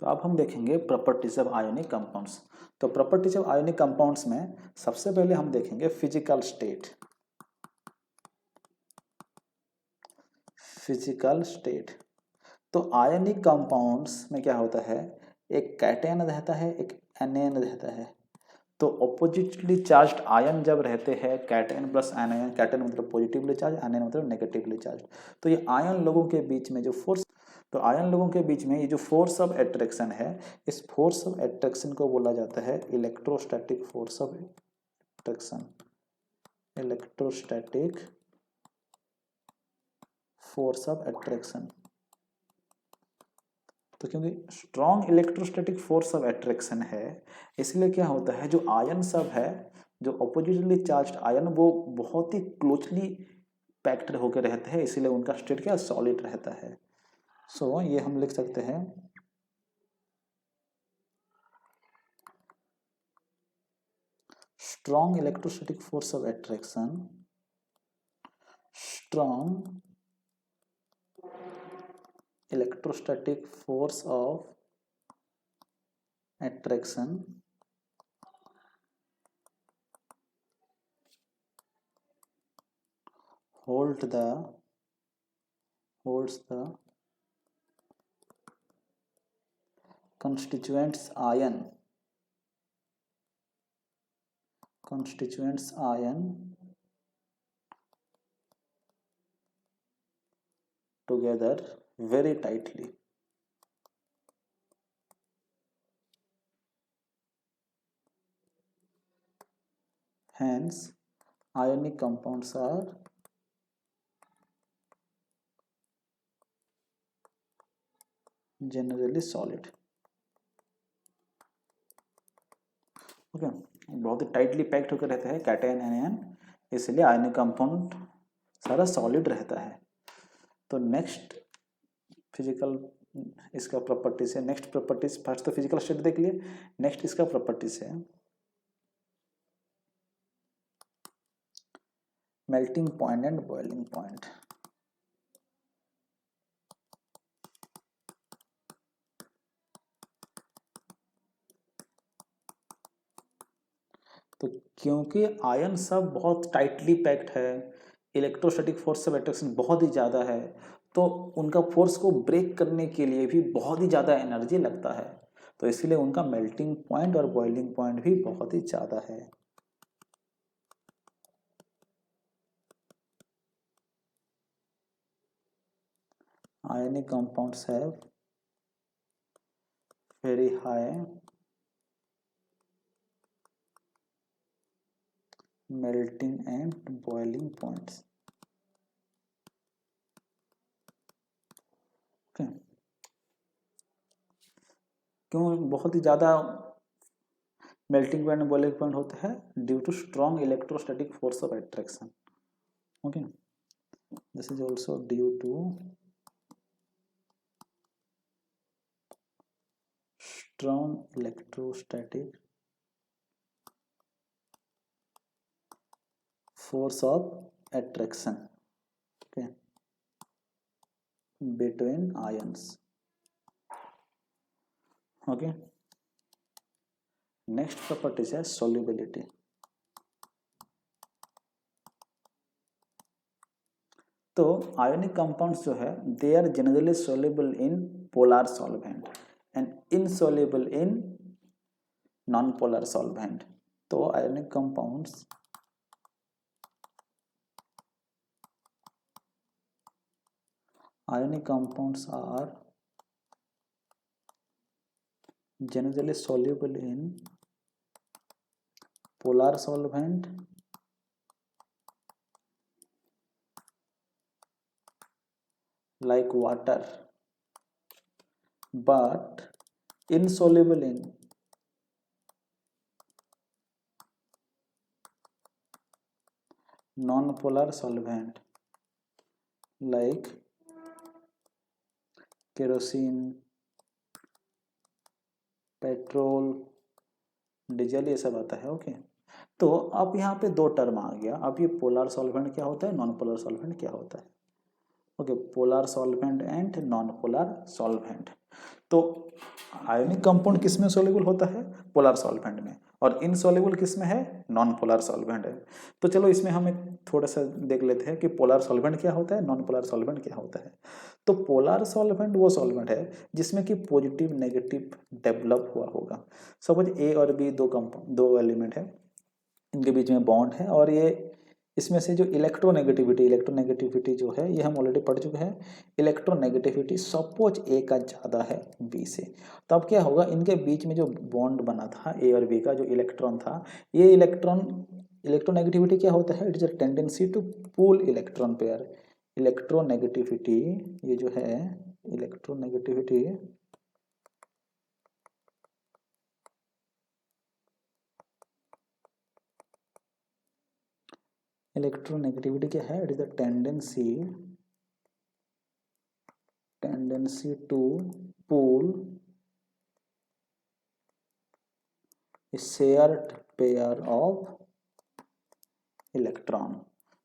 तो अब हम देखेंगे प्रॉपर्टीज ऑफ आयोनिक कंपाउंड्स। तो प्रॉपर्टीज ऑफ आयोनिक कंपाउंड्स में सबसे पहले हम देखेंगे फिजिकल स्टेट। फिजिकल स्टेट, तो आयोनिक कंपाउंड्स में क्या होता है, एक कैटयन रहता है, एक एनायन रहता है। तो ऑपोजिटली चार्ज्ड आयन जब रहते हैं, कैटयन प्लस एनायन, कैटयन मतलब पॉजिटिवली चार्ज, एनायन मतलब नेगेटिवली चार्ज, तो ये आयन लोगों के बीच में जो फोर्स, तो आयन लोगों के बीच में ये जो फोर्स ऑफ अट्रैक्शन है, इस फोर्स ऑफ अट्रैक्शन को बोला जाता है electrostatic force of attraction. Electrostatic force of attraction. तो क्योंकि strong electrostatic force of attraction है, इसलिए क्या होता है, जो आयन सब है, जो अपोजिटली चार्ज्ड आयन, वो बहुत ही क्लोजली पैक्ड होकर रहते हैं, इसीलिए उनका स्टेट क्या सॉलिड रहता है। सो ये हम लिख सकते हैं strong electrostatic force of attraction, strong electrostatic force of attraction holds the constituents ion together very tightly. Hence ionic compounds are generally solid. Okay, बहुत ही टाइटली पैक्ड होकर रहता है कैटयन एनायन, इसलिए आयनिक कंपाउंड सारा सॉलिड रहता है। तो नेक्स्ट फिजिकल इसका प्रॉपर्टीज है, नेक्स्ट प्रॉपर्टीज, फर्स्ट तो फिजिकल स्टेट देख लिए, नेक्स्ट इसका प्रॉपर्टीज है melting point and boiling point. तो क्योंकि आयन सब बहुत टाइटली पैक्ड है, इलेक्ट्रोस्टैटिक फोर्स ऑफ अट्रैक्शन बहुत ही ज़्यादा है, तो उनका फोर्स को ब्रेक करने के लिए भी बहुत ही ज़्यादा एनर्जी लगता है, तो इसीलिए उनका मेल्टिंग पॉइंट और बॉइलिंग पॉइंट भी बहुत ही ज़्यादा है। Ionic compounds have very high melting and boiling points. Okay. क्यों बहुत ही ज़्यादा मेल्टिंग पॉइंट बॉइलिंग पॉइंट होता है? Due to strong electrostatic force of attraction. Okay, this is also due to strong electrostatic force of attraction, okay, between ions. Okay, next property है solubility। तो ionic compounds जो है, they are generally soluble in polar solvent and insoluble in non polar solvent. तो ionic compounds are generally soluble in polar solvent like water, but insoluble in non-polar solvent like kerosene, petrol, diesel, ये सब आता है। Okay, तो अब यहाँ पे दो टर्म आ गया। अब ये पोलर सॉल्वेंट क्या होता है, नॉन पोलर सॉल्वेंट क्या होता है। Okay, polar solvent and non polar solvent. तो आयोनिक कंपाउंड किस में सोल्यूबल होता है? पोलर सॉल्वेंट में। और इनसॉल्युबल किस में है? नॉन पोलर सॉल्वेंट है। तो चलो इसमें हम एक थोड़ा सा देख लेते हैं कि पोलर सॉल्वेंट क्या होता है, नॉन पोलर सॉल्वेंट क्या होता है। तो पोलर सॉल्वेंट वो सॉल्वेंट है जिसमें कि पॉजिटिव नेगेटिव डेवलप हुआ होगा। सपोज ए और बी दो कंपाउंड, दो एलिमेंट है, इनके बीच में बॉन्ड है, और ये इसमें से जो इलेक्ट्रोनेगेटिविटी जो है ये हम ऑलरेडी पढ़ चुके हैं। इलेक्ट्रोनेगेटिविटी सपोज ए का ज़्यादा है बी से, तो अब क्या होगा, इनके बीच में जो बॉन्ड बना था ए और बी का, जो इलेक्ट्रॉन था, ये इलेक्ट्रोनेगेटिविटी क्या होता है? It is a tendency to pull electron pair. Electronegativity ये जो है इलेक्ट्रोनेगेटिविटी क्या है? It is the tendency to pull shared pair of electron.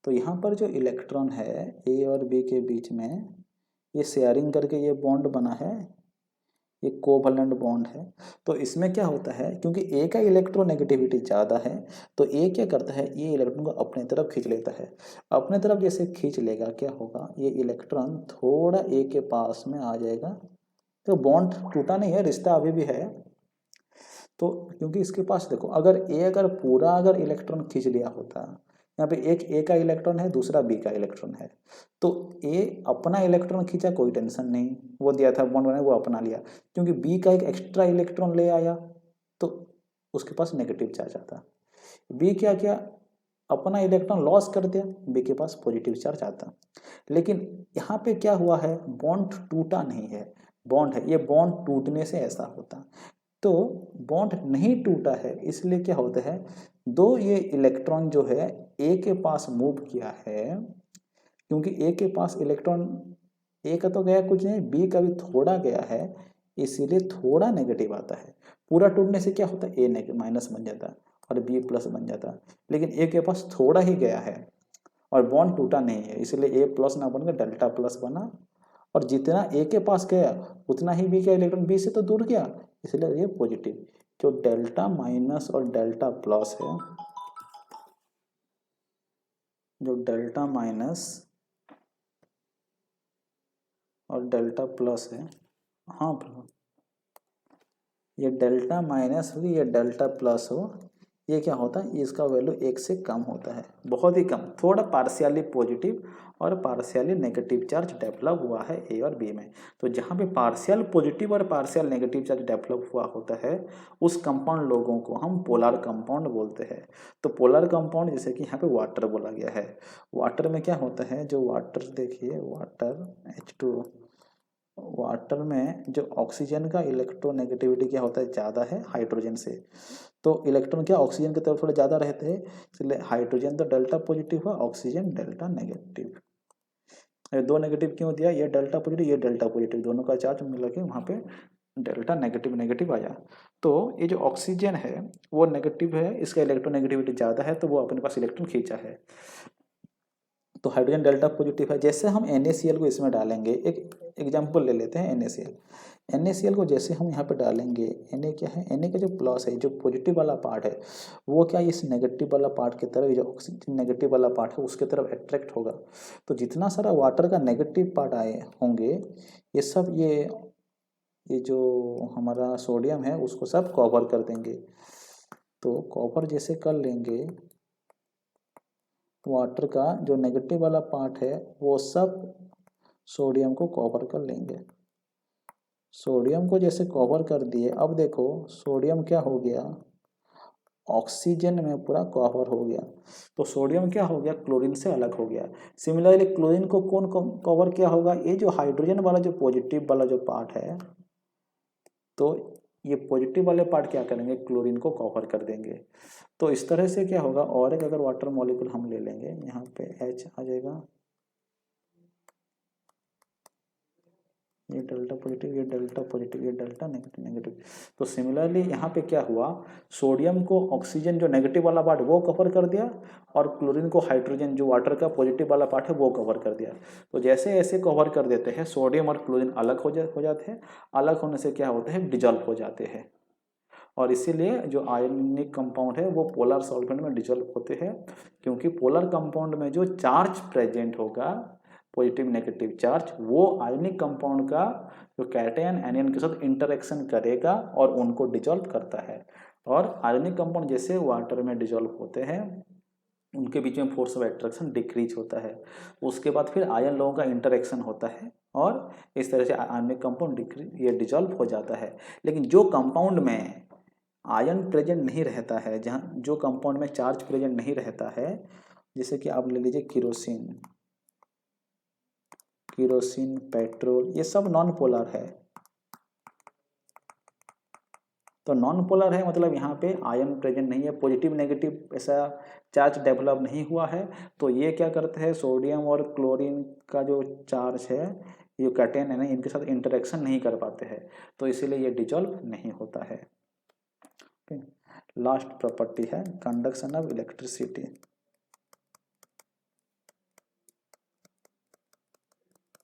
तो यहाँ पर जो इलेक्ट्रॉन है ए और बी के बीच में, ये शेयरिंग करके ये बॉन्ड बना है, ये कोवलेंट बॉन्ड है। तो इसमें क्या होता है, क्योंकि ए का इलेक्ट्रोनेगेटिविटी ज़्यादा है, तो ए क्या करता है, ये इलेक्ट्रॉन को अपने तरफ खींच लेता है। अपने तरफ जैसे खींच लेगा, क्या होगा, ये इलेक्ट्रॉन थोड़ा ए के पास में आ जाएगा। तो बॉन्ड टूटा नहीं है, रिश्ता अभी भी है। तो क्योंकि इसके पास देखो, अगर पूरा अगर इलेक्ट्रॉन खींच लिया होता, यहाँ पे एक ए का इलेक्ट्रॉन है, दूसरा बी का इलेक्ट्रॉन है, तो ए अपना इलेक्ट्रॉन खींचा, कोई टेंशन नहीं, वो दिया था बॉन्ड बनाया, वो अपना लिया। क्योंकि बी का एक एक्स्ट्रा इलेक्ट्रॉन ले आया, तो उसके पास नेगेटिव चार्ज आता। बी क्या किया, अपना इलेक्ट्रॉन लॉस कर दिया, बी के पास पॉजिटिव चार्ज आता। लेकिन यहाँ पे क्या हुआ है, बॉन्ड टूटा नहीं है, बॉन्ड है, ये बॉन्ड टूटने से ऐसा होता। तो बॉन्ड नहीं टूटा है, इसलिए क्या होता है, दो ये इलेक्ट्रॉन जो है ए के पास मूव किया है, क्योंकि ए के पास इलेक्ट्रॉन, ए का तो गया कुछ नहीं, बी का भी थोड़ा गया है, इसीलिए थोड़ा नेगेटिव आता है। पूरा टूटने से क्या होता है, ए नेगेटिव माइनस बन जाता और बी प्लस बन जाता। लेकिन ए के पास थोड़ा ही गया है और बॉन्ड टूटा नहीं है, इसलिए ए प्लस ना बनकर डेल्टा प्लस बना। और जितना ए के पास गया उतना ही बी का इलेक्ट्रॉन बी से तो दूर गया, इसलिए ये पॉजिटिव। जो डेल्टा माइनस और डेल्टा प्लस है, जो डेल्टा माइनस और डेल्टा प्लस है, हाँ ये डेल्टा माइनस हो ये डेल्टा प्लस हो, ये क्या होता है, इसका वैल्यू एक से कम होता है, बहुत ही कम, थोड़ा पार्शियली पॉजिटिव और पार्शियली नेगेटिव चार्ज डेवलप हुआ है ए और बी में। तो जहाँ पे पार्शियल पॉजिटिव और पार्शियल नेगेटिव चार्ज डेवलप हुआ होता है, उस कंपाउंड लोगों को हम पोलर कंपाउंड बोलते हैं। तो पोलर कंपाउंड जैसे कि यहाँ पे वाटर बोला गया है, वाटर में क्या होता है, जो वाटर देखिए, वाटर H2O, वाटर में जो ऑक्सीजन का इलेक्ट्रोनेगेटिविटी क्या होता है, ज़्यादा है हाइड्रोजन से। तो इलेक्ट्रॉन क्या ऑक्सीजन की तरफ थोड़ा ज़्यादा रहते हैं, इसलिए हाइड्रोजन तो डेल्टा पॉजिटिव हुआ, ऑक्सीजन डेल्टा नेगेटिव। ये दो नेगेटिव क्यों दिया, ये डेल्टा पॉजिटिव, ये डेल्टा पॉजिटिव, दोनों का चार्ज मिला के वहाँ पे डेल्टा नेगेटिव नेगेटिव आया। तो ये जो ऑक्सीजन है वो नेगेटिव है, इसका इलेक्ट्रोनेगेटिविटी ज़्यादा है, तो वो अपने पास इलेक्ट्रॉन खींचा है। तो हाइड्रोजन डेल्टा पॉजिटिव है। जैसे हम NaCl को इसमें डालेंगे, एक एग्जांपल ले लेते हैं NaCl को जैसे हम यहाँ पे डालेंगे, Na क्या है, Na का जो प्लस है, जो पॉजिटिव वाला पार्ट है, वो क्या इस नेगेटिव वाला पार्ट की तरफ, जो ऑक्सीजन नेगेटिव वाला पार्ट है उसके तरफ अट्रैक्ट होगा। तो जितना सारा वाटर का नेगेटिव पार्ट आए होंगे, ये सब ये जो हमारा सोडियम है उसको सब कवर कर देंगे। तो कवर जैसे कर लेंगे, वाटर का जो नेगेटिव वाला पार्ट है वो सब सोडियम को कवर कर लेंगे। सोडियम को जैसे कवर कर दिए, अब देखो सोडियम क्या हो गया, ऑक्सीजन में पूरा कवर हो गया। तो सोडियम क्या हो गया, क्लोरीन से अलग हो गया। सिमिलरली क्लोरीन को कौन कवर किया होगा, ये जो हाइड्रोजन वाला जो पॉजिटिव वाला जो पार्ट है, तो ये पॉजिटिव वाले पार्ट क्या करेंगे, क्लोरीन को कवर कर देंगे। तो इस तरह से क्या होगा, और एक अगर वाटर मॉलिक्यूल हम ले लेंगे, यहाँ पे H आ जाएगा, ये डेल्टा पॉजिटिव, ये डेल्टा पॉजिटिव, ये डेल्टा नेगेटिव नेगेटिव। तो सिमिलरली यहाँ पे क्या हुआ, सोडियम को ऑक्सीजन जो नेगेटिव वाला पार्ट वो कवर कर दिया और क्लोरीन को हाइड्रोजन जो वाटर का पॉजिटिव वाला पार्ट है वो कवर कर दिया। तो जैसे ऐसे कवर कर देते हैं सोडियम और क्लोरीन अलग हो जाते हैं, अलग होने से क्या होते हैं, डिजॉल्व हो जाते हैं। और इसीलिए जो आयनिक कंपाउंड है वो पोलर सॉल्वेंट में डिजॉल्व होते हैं, क्योंकि पोलर कंपाउंड में जो चार्ज प्रेजेंट होगा, पॉजिटिव नेगेटिव चार्ज, वो आयनिक कंपाउंड का जो कैटयन एनियन के साथ इंटरेक्शन करेगा और उनको डिजॉल्व करता है। और आयनिक कंपाउंड जैसे वाटर में डिजॉल्व होते हैं उनके बीच में फोर्स ऑफ एट्रैक्शन डिक्रीज होता है, उसके बाद फिर आयन लोगों का इंटरेक्शन होता है और इस तरह से आयनिक कंपाउंड ये डिजॉल्व हो जाता है। लेकिन जो कंपाउंड में आयन प्रेजेंट नहीं रहता है, जहाँ जो कंपाउंड में चार्ज प्रेजेंट नहीं रहता है, जैसे कि आप ले लीजिए किरोसिन, पेट्रोल, ये सब नॉन पोलर है। तो नॉन पोलर है मतलब यहाँ पे आयन प्रेजेंट नहीं है, पॉजिटिव नेगेटिव ऐसा चार्ज डेवलप नहीं हुआ है। तो ये क्या करते हैं, सोडियम और क्लोरीन का जो चार्ज है, ये कैटयन है ना, इनके साथ इंटरेक्शन नहीं कर पाते हैं, तो इसीलिए ये डिजॉल्व नहीं होता है। लास्ट प्रॉपर्टी है conduction of electricity.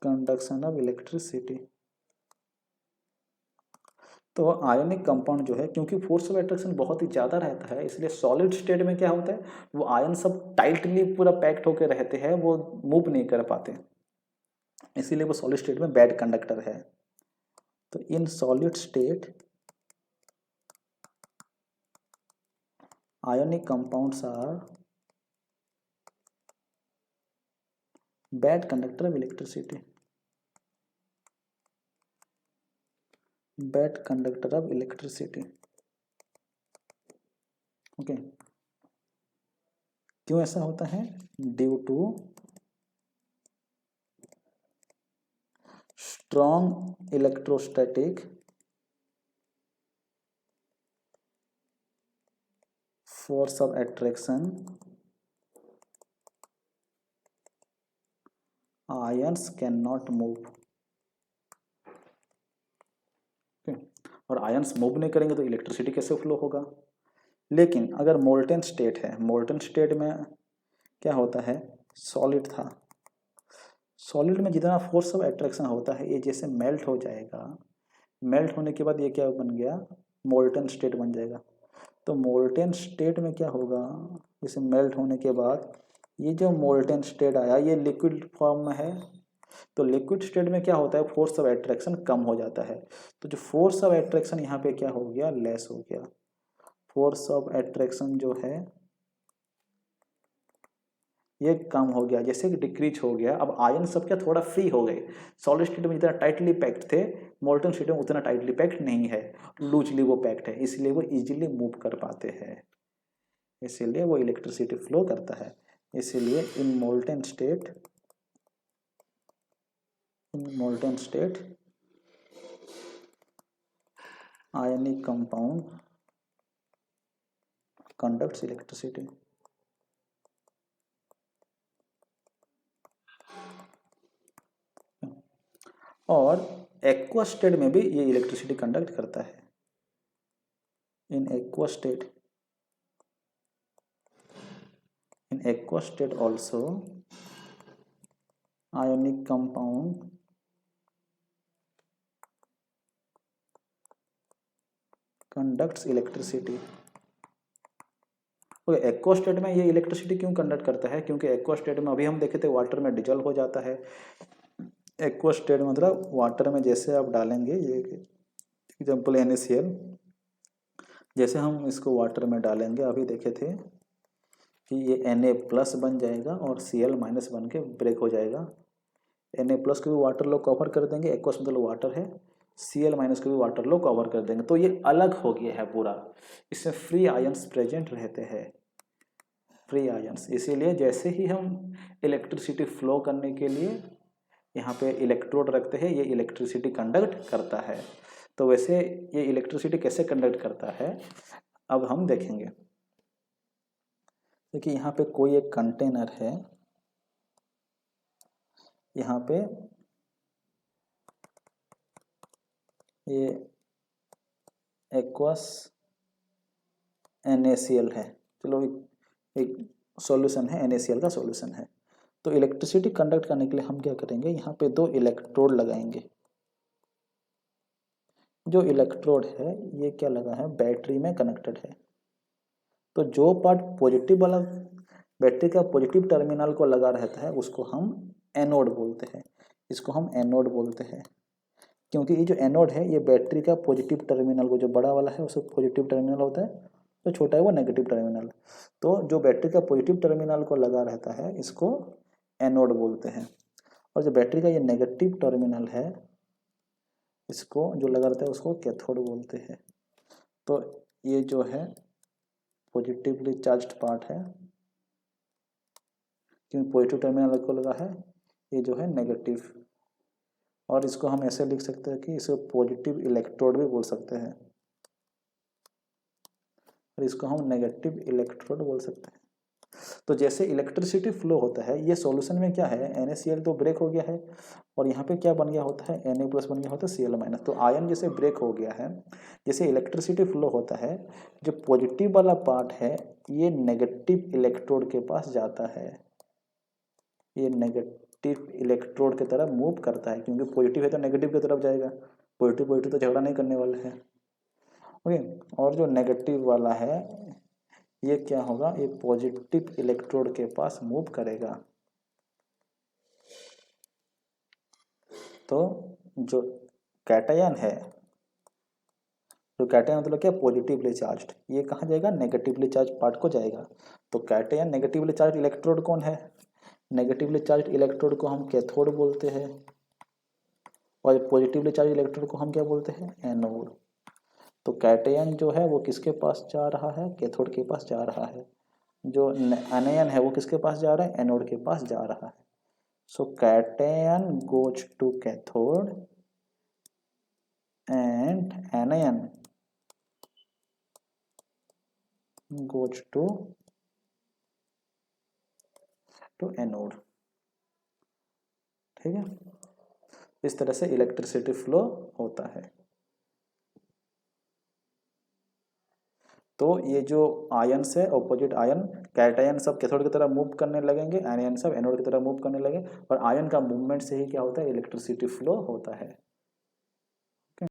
Conduction of electricity. तो आयनिक कंपाउंड जो है, क्योंकि फोर्स ऑफ अट्रैक्शन बहुत ही ज़्यादा रहता है, इसलिए सॉलिड स्टेट में क्या होता है, वो आयन सब टाइटली पूरा पैक्ड होकर रहते हैं, वो मूव नहीं कर पाते, इसीलिए वो सॉलिड स्टेट में बैड कंडक्टर है। तो इन solid state ionic compounds are bad conductor of electricity, bad conductor of electricity. Okay, क्यों ऐसा होता है, due to strong electrostatic force of attraction, ions can not move. और आयंस मूव नहीं करेंगे तो इलेक्ट्रिसिटी कैसे फ्लो होगा। लेकिन अगर मोल्टेन स्टेट है, मोल्टेन स्टेट में क्या होता है, सॉलिड था, सॉलिड में जितना फोर्स ऑफ अट्रैक्शन होता है ये जैसे मेल्ट हो जाएगा, मेल्ट होने के बाद ये क्या बन गया, मोल्टेन स्टेट बन जाएगा। तो मोल्टेन स्टेट में क्या होगा, जैसे मेल्ट होने के बाद ये जो मोल्टेन स्टेट आया ये लिक्विड फॉर्म में है, तो लिक्विड स्टेट में क्या होता है, फोर्स ऑफ अट्रैक्शन कम हो जाता है। तो जो फोर्स ऑफ अट्रैक्शन यहाँ पे क्या हो गया, लेस हो गया, फोर्स ऑफ अट्रैक्शन जो है ये कम हो गया, जैसे कि डिक्रीज हो गया। अब आयन सब क्या थोड़ा फ्री हो गए, सॉलिड स्टेट में जितना टाइटली पैक्ड थे, मोल्टन स्टेट में उतना टाइटली पैक्ड नहीं है, लूजली वो पैक्ड है, इसलिए वो इजीली मूव कर पाते हैं, इसीलिए वो इलेक्ट्रिसिटी फ्लो करता है। इसीलिए इन molten state ionic compound conducts electricity. और एक्वा स्टेट में भी ये इलेक्ट्रिसिटी कंडक्ट करता है। In aqua state also ionic compound conducts electricity। Okay, aqua state में ये इलेक्ट्रिसिटी क्यों कंडक्ट करता है, क्योंकि एक्वा स्टेट में अभी हम देखे थे वाटर में डिजॉल्व हो जाता है। एक्वा स्टेट मतलब वाटर में जैसे आप डालेंगे, ये एग्जाम्पल NaCl, जैसे हम इसको वाटर में डालेंगे, अभी देखे थे कि ये Na+ बन जाएगा और Cl- बन के ब्रेक हो जाएगा। Na+ को भी वाटर लोग कवर कर देंगे, एक्वस मतलब वाटर है, Cl- को भी वाटर लोग कवर कर देंगे, तो ये अलग हो गया है पूरा, इसमें फ्री आयंस प्रेजेंट रहते हैं, फ्री आयंस। इसीलिए जैसे ही हम इलेक्ट्रिसिटी फ्लो करने के लिए यहाँ पे इलेक्ट्रोड रखते हैं, ये इलेक्ट्रिसिटी कंडक्ट करता है। तो वैसे ये इलेक्ट्रिसिटी कैसे कंडक्ट करता है अब हम देखेंगे। देखिए यहाँ पे कोई एक कंटेनर है, यहाँ पे ये एक्वस NaCl है। चलो एक सॉल्यूशन है, NaCl का सॉल्यूशन है। तो इलेक्ट्रिसिटी कंडक्ट करने के लिए हम क्या करेंगे, यहाँ पे 2 इलेक्ट्रोड लगाएंगे। जो इलेक्ट्रोड है ये क्या लगा है, बैटरी में कनेक्टेड है। तो जो पार्ट पॉजिटिव वाला बैटरी का पॉजिटिव टर्मिनल को लगा रहता है उसको हम एनोड बोलते हैं, इसको हम एनोड बोलते हैं। क्योंकि ये जो एनोड है ये बैटरी का पॉजिटिव टर्मिनल को, जो बड़ा वाला है उसको पॉजिटिव टर्मिनल होता है, जो छोटा है वो नेगेटिव टर्मिनल। तो जो बैटरी का पॉजिटिव टर्मिनल को लगा रहता है इसको एनोड बोलते हैं, और जो बैटरी का ये नेगेटिव टर्मिनल है इसको जो लगा रहता है उसको कैथोड बोलते हैं। तो ये जो है पॉजिटिवली चार्ज्ड पार्ट है, क्योंकि पॉजिटिव टर्मिनल को लगा है, ये जो है नेगेटिव। और इसको हम ऐसे लिख सकते हैं कि इसे पॉजिटिव इलेक्ट्रोड भी बोल सकते हैं, और इसको हम नेगेटिव इलेक्ट्रोड बोल सकते हैं। तो जैसे इलेक्ट्रिसिटी फ्लो होता है, ये सॉल्यूशन में क्या है, NaCl तो ब्रेक हो गया है, और यहाँ पे क्या बन गया होता है, Na प्लस बन गया होता है Cl माइनस। तो आयन जैसे ब्रेक हो गया है, जैसे इलेक्ट्रिसिटी फ्लो होता है, जो पॉजिटिव वाला पार्ट है ये नेगेटिव इलेक्ट्रोड के पास जाता है, ये नेगेटिव इलेक्ट्रोड की तरफ मूव करता है, क्योंकि पॉजिटिव है तो नेगेटिव की तरफ जाएगा, पॉजिटिव पॉजिटिव तो झगड़ा नहीं करने वाले हैं। ओके, और जो नेगेटिव वाला है ये क्या होगा, ये पॉजिटिव इलेक्ट्रोड के पास मूव करेगा। तो जो कैटायन है, जो कैटायन मतलब क्या, पॉजिटिवली चार्ज्ड, ये कहाँ जाएगा, नेगेटिवली चार्ज पार्ट को जाएगा। तो कैटायन नेगेटिवली चार्ज इलेक्ट्रोड कौन है, नेगेटिवली चार्ज इलेक्ट्रोड को हम कैथोड बोलते हैं, और पॉजिटिवली चार्ज इलेक्ट्रोड को हम क्या बोलते हैं, एनोड। तो कैटायन जो है वो किसके पास जा रहा है, कैथोड के पास जा रहा है। जो एनायन है वो किसके पास जा रहा है, एनोड के पास जा रहा है। So cation goes to cathode and anion goes to anode. ठीक है, इस तरह से इलेक्ट्रिसिटी फ्लो होता है। तो ये जो आयन्स है, ऑपोजिट आयन, कैटायन सब कैथोड की तरफ मूव करने लगेंगे, एनायन सब एनोड की तरफ मूव करने लगे, और आयन का मूवमेंट से ही क्या होता है, इलेक्ट्रिसिटी फ्लो होता है।